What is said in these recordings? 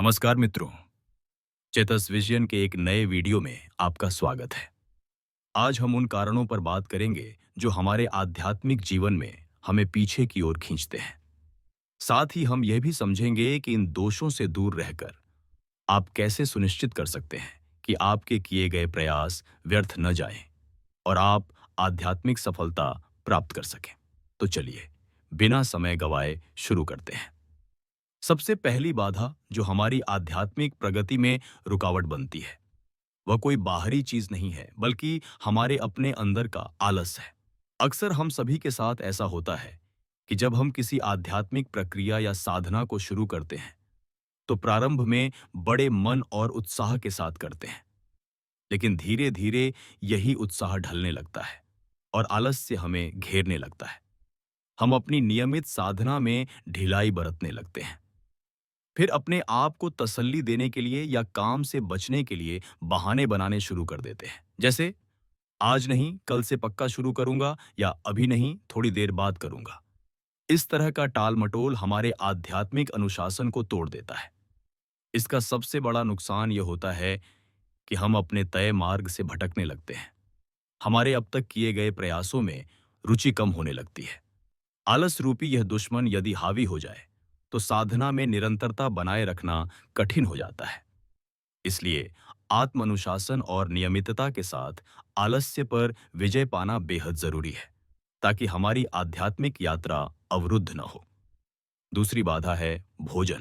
नमस्कार मित्रों। चेतस विजयन के एक नए वीडियो में आपका स्वागत है। आज हम उन कारणों पर बात करेंगे जो हमारे आध्यात्मिक जीवन में हमें पीछे की ओर खींचते हैं। साथ ही हम यह भी समझेंगे कि इन दोषों से दूर रहकर आप कैसे सुनिश्चित कर सकते हैं कि आपके किए गए प्रयास व्यर्थ न जाएं और आप आध्यात्मिक सफलता प्राप्त कर सकें। तो चलिए, बिना समय गवाए शुरू करते हैं। सबसे पहली बाधा जो हमारी आध्यात्मिक प्रगति में रुकावट बनती है, वह कोई बाहरी चीज नहीं है, बल्कि हमारे अपने अंदर का आलस है। अक्सर हम सभी के साथ ऐसा होता है कि जब हम किसी आध्यात्मिक प्रक्रिया या साधना को शुरू करते हैं, तो प्रारंभ में बड़े मन और उत्साह के साथ करते हैं। लेकिन धीरे धीरे यही उत्साह ढलने लगता है और आलस से हमें घेरने लगता है। हम अपनी नियमित साधना में ढिलाई बरतने लगते हैं। फिर अपने आप को तसल्ली देने के लिए या काम से बचने के लिए बहाने बनाने शुरू कर देते हैं। जैसे आज नहीं, कल से पक्का शुरू करूंगा, या अभी नहीं, थोड़ी देर बाद करूंगा। इस तरह का टाल-मटोल हमारे आध्यात्मिक अनुशासन को तोड़ देता है। इसका सबसे बड़ा नुकसान यह होता है कि हम अपने तय मार्ग से भटकने लगते हैं। हमारे अब तक किए गए प्रयासों में रुचि कम होने लगती है। आलस रूपी यह दुश्मन यदि हावी हो जाए, तो साधना में निरंतरता बनाए रखना कठिन हो जाता है। इसलिए आत्म अनुशासन और नियमितता के साथ आलस्य पर विजय पाना बेहद जरूरी है, ताकि हमारी आध्यात्मिक यात्रा अवरुद्ध न हो। दूसरी बाधा है भोजन।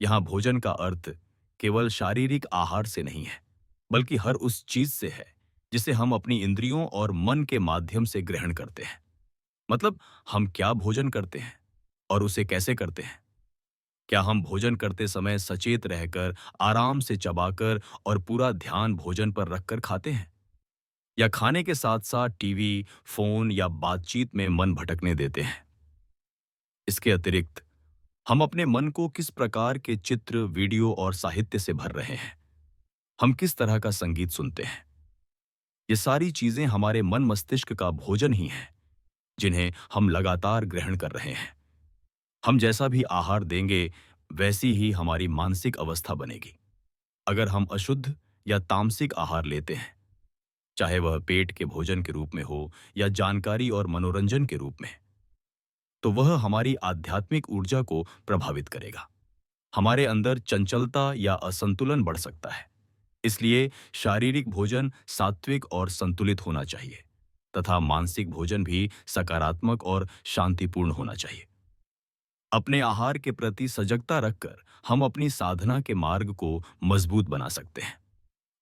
यहाँ भोजन का अर्थ केवल शारीरिक आहार से नहीं है, बल्कि हर उस चीज से है जिसे हम अपनी इंद्रियों और मन के माध्यम से ग्रहण करते हैं। मतलब, हम क्या भोजन करते हैं और उसे कैसे करते हैं। क्या हम भोजन करते समय सचेत रहकर, आराम से चबाकर और पूरा ध्यान भोजन पर रखकर खाते हैं, या खाने के साथ साथ टीवी, फोन या बातचीत में मन भटकने देते हैं। इसके अतिरिक्त हम अपने मन को किस प्रकार के चित्र, वीडियो और साहित्य से भर रहे हैं। हम किस तरह का संगीत सुनते हैं। ये सारी चीजें हमारे मन मस्तिष्क का भोजन ही हैं, जिन्हें हम लगातार ग्रहण कर रहे हैं। हम जैसा भी आहार देंगे, वैसी ही हमारी मानसिक अवस्था बनेगी। अगर हम अशुद्ध या तामसिक आहार लेते हैं, चाहे वह पेट के भोजन के रूप में हो या जानकारी और मनोरंजन के रूप में, तो वह हमारी आध्यात्मिक ऊर्जा को प्रभावित करेगा। हमारे अंदर चंचलता या असंतुलन बढ़ सकता है। इसलिए शारीरिक भोजन सात्विक और संतुलित होना चाहिए, तथा मानसिक भोजन भी सकारात्मक और शांतिपूर्ण होना चाहिए। अपने आहार के प्रति सजगता रखकर हम अपनी साधना के मार्ग को मजबूत बना सकते हैं।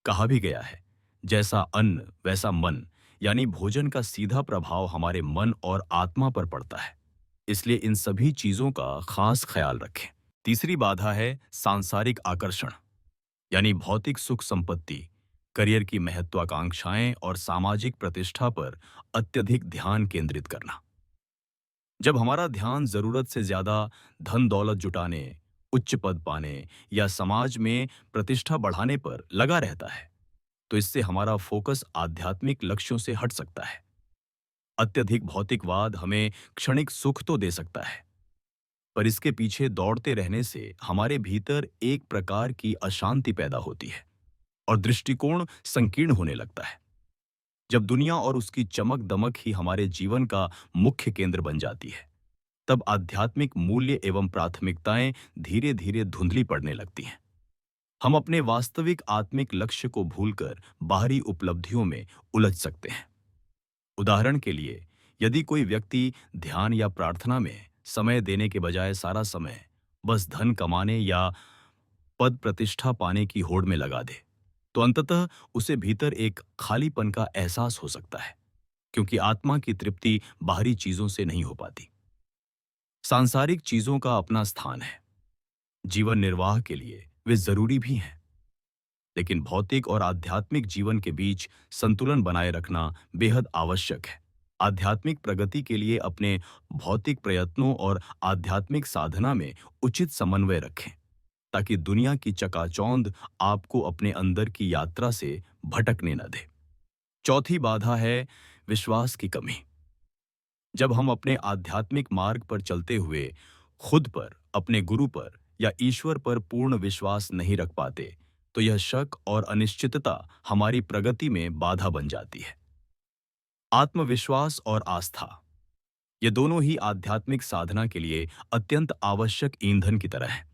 कहा भी गया है, जैसा अन्न वैसा मन, यानी भोजन का सीधा प्रभाव हमारे मन और आत्मा पर पड़ता है। इसलिए इन सभी चीजों का खास ख्याल रखें। तीसरी बाधा है सांसारिक आकर्षण, यानी भौतिक सुख संपत्ति, करियर की महत्वाकांक्षाएं और सामाजिक प्रतिष्ठा पर अत्यधिक ध्यान केंद्रित करना। जब हमारा ध्यान जरूरत से ज्यादा धन दौलत जुटाने, उच्च पद पाने या समाज में प्रतिष्ठा बढ़ाने पर लगा रहता है, तो इससे हमारा फोकस आध्यात्मिक लक्ष्यों से हट सकता है। अत्यधिक भौतिकवाद हमें क्षणिक सुख तो दे सकता है, पर इसके पीछे दौड़ते रहने से हमारे भीतर एक प्रकार की अशांति पैदा होती है और दृष्टिकोण संकीर्ण होने लगता है। जब दुनिया और उसकी चमक दमक ही हमारे जीवन का मुख्य केंद्र बन जाती है, तब आध्यात्मिक मूल्य एवं प्राथमिकताएं धीरे धीरे धुंधली पड़ने लगती हैं। हम अपने वास्तविक आत्मिक लक्ष्य को भूलकर बाहरी उपलब्धियों में उलझ सकते हैं। उदाहरण के लिए, यदि कोई व्यक्ति ध्यान या प्रार्थना में समय देने के बजाय सारा समय बस धन कमाने या पद प्रतिष्ठा पाने की होड़ में लगा दे, तो अंततः उसे भीतर एक खालीपन का एहसास हो सकता है, क्योंकि आत्मा की तृप्ति बाहरी चीजों से नहीं हो पाती। सांसारिक चीजों का अपना स्थान है, जीवन निर्वाह के लिए वे जरूरी भी हैं, लेकिन भौतिक और आध्यात्मिक जीवन के बीच संतुलन बनाए रखना बेहद आवश्यक है। आध्यात्मिक प्रगति के लिए अपने भौतिक प्रयत्नों और आध्यात्मिक साधना में उचित समन्वय रखें, ताकि दुनिया की चकाचौंध आपको अपने अंदर की यात्रा से भटकने न दे। चौथी बाधा है विश्वास की कमी। जब हम अपने आध्यात्मिक मार्ग पर चलते हुए खुद पर, अपने गुरु पर या ईश्वर पर पूर्ण विश्वास नहीं रख पाते, तो यह शक और अनिश्चितता हमारी प्रगति में बाधा बन जाती है। आत्मविश्वास और आस्था, ये दोनों ही आध्यात्मिक साधना के लिए अत्यंत आवश्यक ईंधन की तरह है।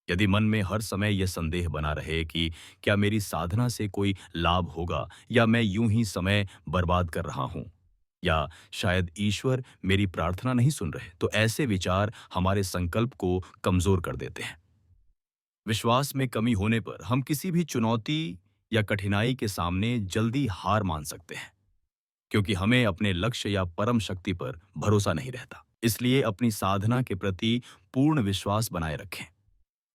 यदि मन में हर समय यह संदेह बना रहे कि क्या मेरी साधना से कोई लाभ होगा, या मैं यूं ही समय बर्बाद कर रहा हूं, या शायद ईश्वर मेरी प्रार्थना नहीं सुन रहे, तो ऐसे विचार हमारे संकल्प को कमजोर कर देते हैं। विश्वास में कमी होने पर हम किसी भी चुनौती या कठिनाई के सामने जल्दी हार मान सकते हैं, क्योंकि हमें अपने लक्ष्य या परम शक्ति पर भरोसा नहीं रहता। इसलिए अपनी साधना के प्रति पूर्ण विश्वास बनाए रखें।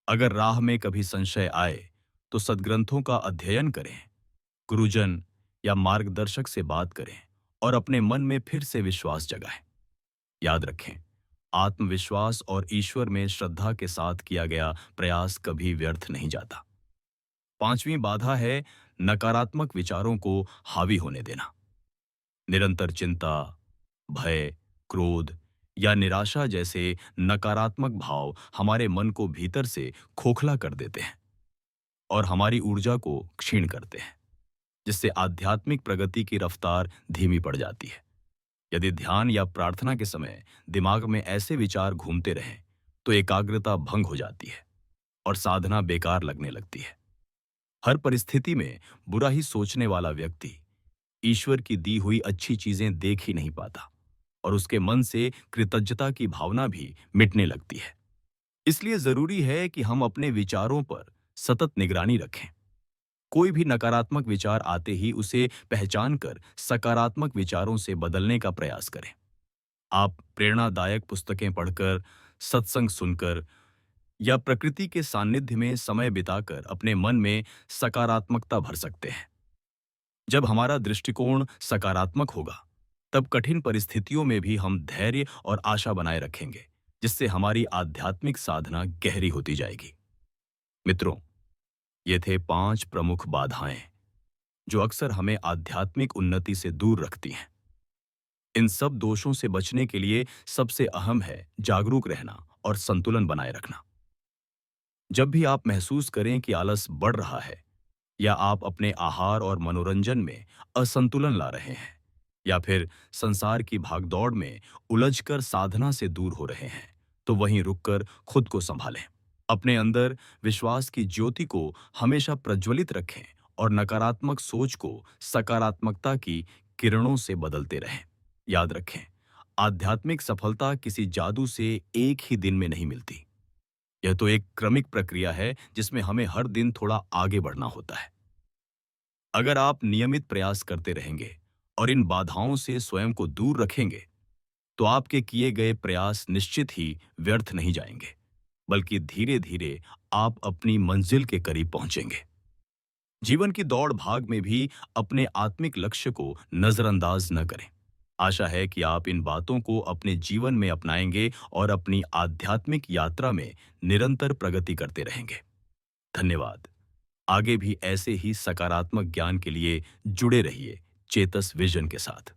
अगर राह में कभी संशय आए, तो सद्ग्रंथों का अध्ययन करें, गुरुजन या मार्गदर्शक से बात करें और अपने मन में फिर से विश्वास जगाएं। याद रखें, आत्मविश्वास और ईश्वर में श्रद्धा के साथ किया गया प्रयास कभी व्यर्थ नहीं जाता। पांचवी बाधा है नकारात्मक विचारों को हावी होने देना। निरंतर चिंता, भय, क्रोध या निराशा जैसे नकारात्मक भाव हमारे मन को भीतर से खोखला कर देते हैं और हमारी ऊर्जा को क्षीण करते हैं, जिससे आध्यात्मिक प्रगति की रफ्तार धीमी पड़ जाती है। यदि ध्यान या प्रार्थना के समय दिमाग में ऐसे विचार घूमते रहें, तो एकाग्रता भंग हो जाती है और साधना बेकार लगने लगती है। हर परिस्थिति में बुरा ही सोचने वाला व्यक्ति ईश्वर की दी हुई अच्छी चीजें देख ही नहीं पाता और उसके मन से कृतज्ञता की भावना भी मिटने लगती है। इसलिए जरूरी है कि हम अपने विचारों पर सतत निगरानी रखें। कोई भी नकारात्मक विचार आते ही उसे पहचान कर सकारात्मक विचारों से बदलने का प्रयास करें। आप प्रेरणादायक पुस्तकें पढ़कर, सत्संग सुनकर या प्रकृति के सानिध्य में समय बिताकर अपने मन में सकारात्मकता भर सकते हैं। जब हमारा दृष्टिकोण सकारात्मक होगा, तब कठिन परिस्थितियों में भी हम धैर्य और आशा बनाए रखेंगे, जिससे हमारी आध्यात्मिक साधना गहरी होती जाएगी। मित्रों, ये थे 5 प्रमुख बाधाएं जो अक्सर हमें आध्यात्मिक उन्नति से दूर रखती हैं। इन सब दोषों से बचने के लिए सबसे अहम है जागरूक रहना और संतुलन बनाए रखना। जब भी आप महसूस करें कि आलस बढ़ रहा है, या आप अपने आहार और मनोरंजन में असंतुलन ला रहे हैं, या फिर संसार की भागदौड़ में उलझकर साधना से दूर हो रहे हैं, तो वहीं रुककर खुद को संभालें। अपने अंदर विश्वास की ज्योति को हमेशा प्रज्वलित रखें और नकारात्मक सोच को सकारात्मकता की किरणों से बदलते रहें। याद रखें, आध्यात्मिक सफलता किसी जादू से एक ही दिन में नहीं मिलती। यह तो एक क्रमिक प्रक्रिया है जिसमें हमें हर दिन थोड़ा आगे बढ़ना होता है। अगर आप नियमित प्रयास करते रहेंगे और इन बाधाओं से स्वयं को दूर रखेंगे, तो आपके किए गए प्रयास निश्चित ही व्यर्थ नहीं जाएंगे, बल्कि धीरे धीरे आप अपनी मंजिल के करीब पहुंचेंगे। जीवन की दौड़ भाग में भी अपने आत्मिक लक्ष्य को नजरअंदाज न करें। आशा है कि आप इन बातों को अपने जीवन में अपनाएंगे और अपनी आध्यात्मिक यात्रा में निरंतर प्रगति करते रहेंगे। धन्यवाद। आगे भी ऐसे ही सकारात्मक ज्ञान के लिए जुड़े रहिए चेतस विजन के साथ।